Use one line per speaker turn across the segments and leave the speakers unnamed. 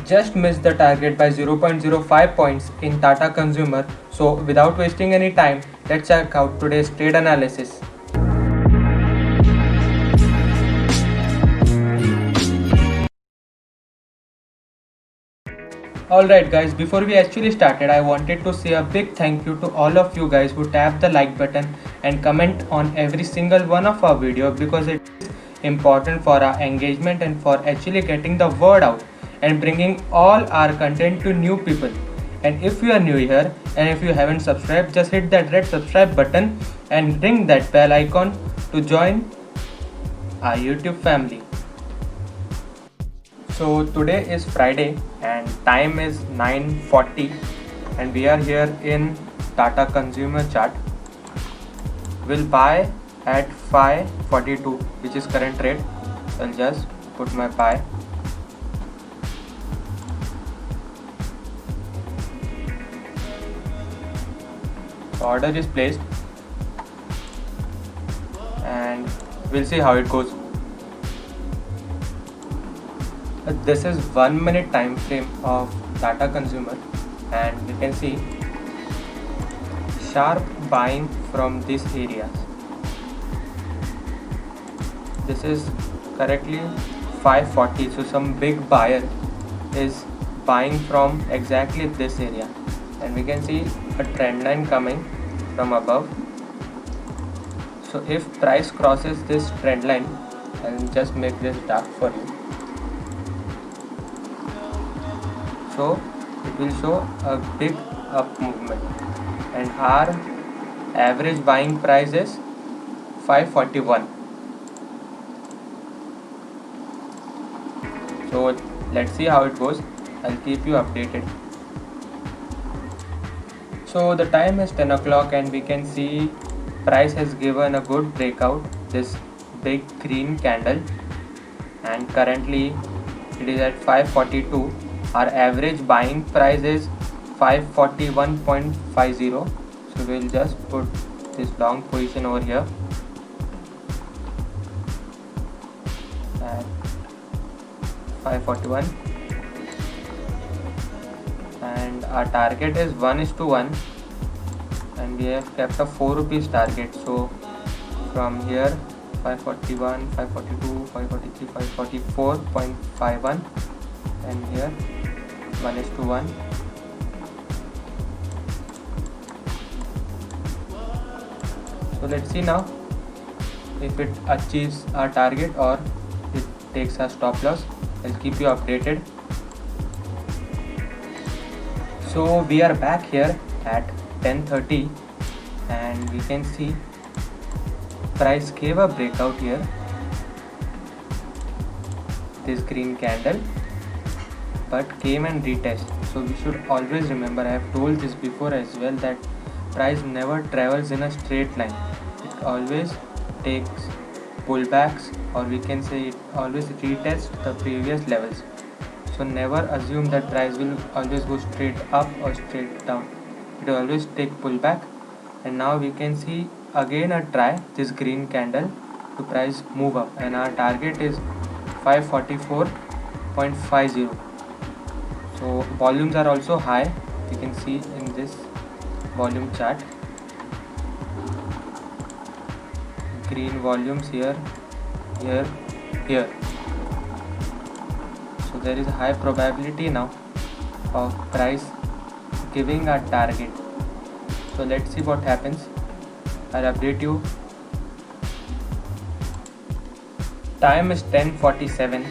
just missed the target by 0.05 points in Tata Consumer. So without wasting any time, let's check out today's trade analysis. Alright guys, before we actually started, I wanted to say a big thank you to all of you guys who tap the like button and comment on every single one of our videos, because it is important for our engagement and for actually getting the word out and bringing all our content to new people. And if you are new here and if you haven't subscribed, just hit that red subscribe button and ring that bell icon to join our YouTube family. So today is Friday and time is 9:40 and we are here in Tata Consumer Chart. We'll buy at 542, which is current rate. I'll just put my buy. The order is placed and we'll see how it goes. This is 1 minute time frame of Tata Consumer and we can see sharp buying from these areas. This is correctly 540, so some big buyer is buying from exactly this area, and we can see a trend line coming from above. So if price crosses this trend line, I'll just make this dark for you. So it will show a big up movement and our average buying price is 541. So let's see how it goes. I'll keep you updated. So the time is 10 o'clock and we can see price has given a good breakout, this big green candle, and currently it is at 542. Our average buying price is 541.50. So we'll just put this long position over here at 541, and our target is 1:1 and we have kept a 4 rupees target. So from here 541, 542, 543, 544.51, and here 1:1. So let's see now if it achieves our target or it takes a stop loss. I'll keep you updated. So we are back here at 10:30 and we can see price gave a breakout here, this green candle, but came and retest. So we should always remember, I have told this before as well, that price never travels in a straight line. It always takes pullbacks, or we can say it always retests the previous levels. So never assume that price will always go straight up or straight down. It will always take pullback, and now we can see again a try, this green candle, to price move up, and our target is 544.50. So volumes are also high, you can see in this volume chart. Green volumes here, here, here. So there is a high probability now of price giving a target. So let's see what happens. I'll update you. Time is 10:47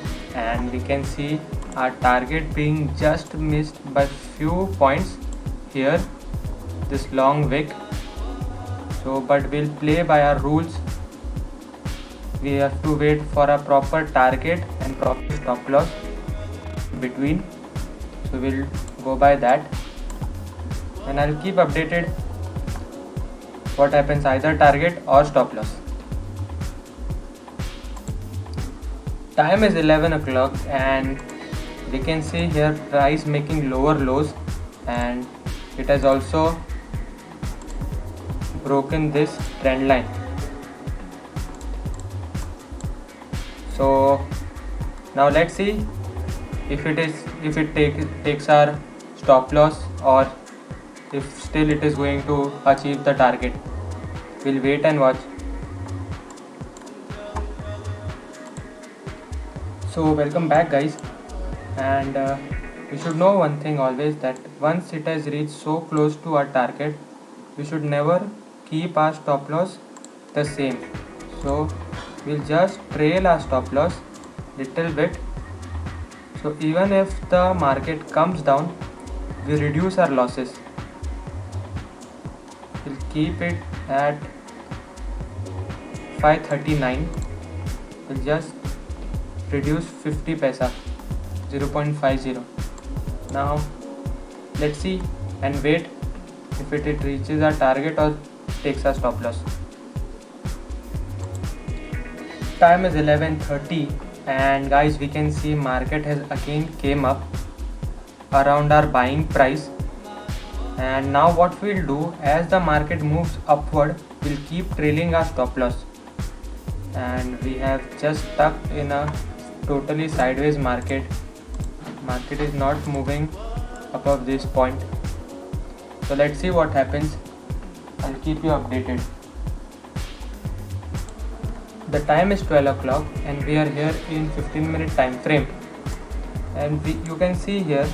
and we can see our target being just missed by few points here, this long wick. So but we'll play by our rules. We have to wait for a proper target and proper stop loss between. So we'll go by that and I'll keep updated what happens, either target or stop loss. Time is 11 o'clock and we can see here price making lower lows, and it has also broken this trend line. So now let's see if it takes our stop loss, or if still it is going to achieve the target. We'll wait and watch. So welcome back, guys, and we should know one thing always, that once it has reached so close to our target, we should never keep our stop loss the same. So we'll just trail our stop loss little bit. So even if the market comes down, we reduce our losses. We'll keep it at 539. We'll just reduce 50 paisa, 0.50. Now let's see and wait if it reaches our target or takes our stop loss. Time is 11:30, and guys, we can see market has again came up around our buying price. And now what we'll do, as the market moves upward, we'll keep trailing our stop loss. And we have just stuck in a totally sideways market. Market is not moving above this point. So let's see what happens. I'll keep you updated. The time is 12 o'clock and we are here in 15-minute time frame. And you can see here,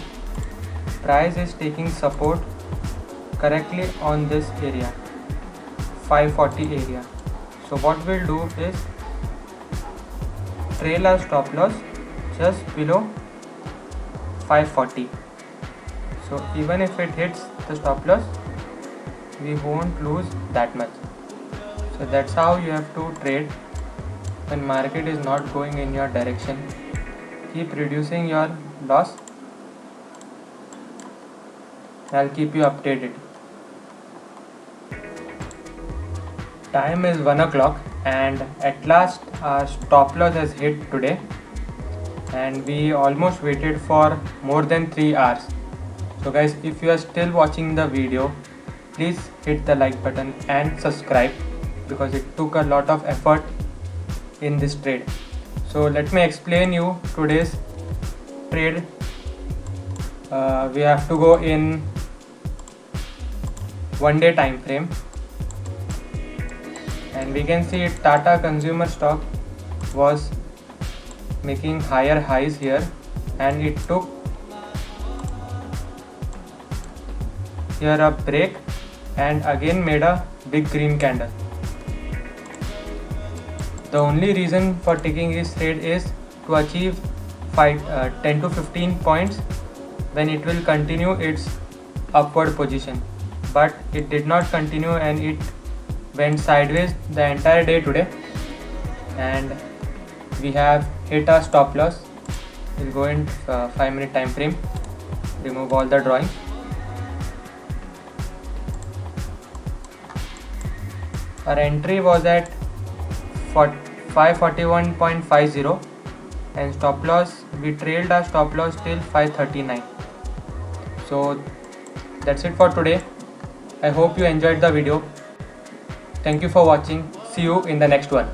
price is taking support correctly on this area, 540 area. So what we'll do is trail our stop loss just below 540. So even if it hits the stop loss, we won't lose that much. So that's how you have to trade when market is not going in your direction. Keep reducing your loss. I'll keep you updated. Time is 1 o'clock and at last our stop loss has hit today, and we almost waited for more than 3 hours. So guys, if you are still watching the video, please hit the like button and subscribe, because it took a lot of effort in this trade. So let me explain you today's trade. We have to go in 1 day time frame, and we can see Tata consumer stock was making higher highs here, and it took here a break and again made a big green candle. The only reason for taking this trade is to achieve 10 to 15 points when it will continue its upward position, but it did not continue and it went sideways the entire day today, and we have hit our stop loss. We'll go in 5-minute time frame, remove all the drawings. Our entry was at 541.50 and stop loss, we trailed our stop loss till 539. So that's it for today. I hope you enjoyed the video. Thank you for watching. See you in the next one.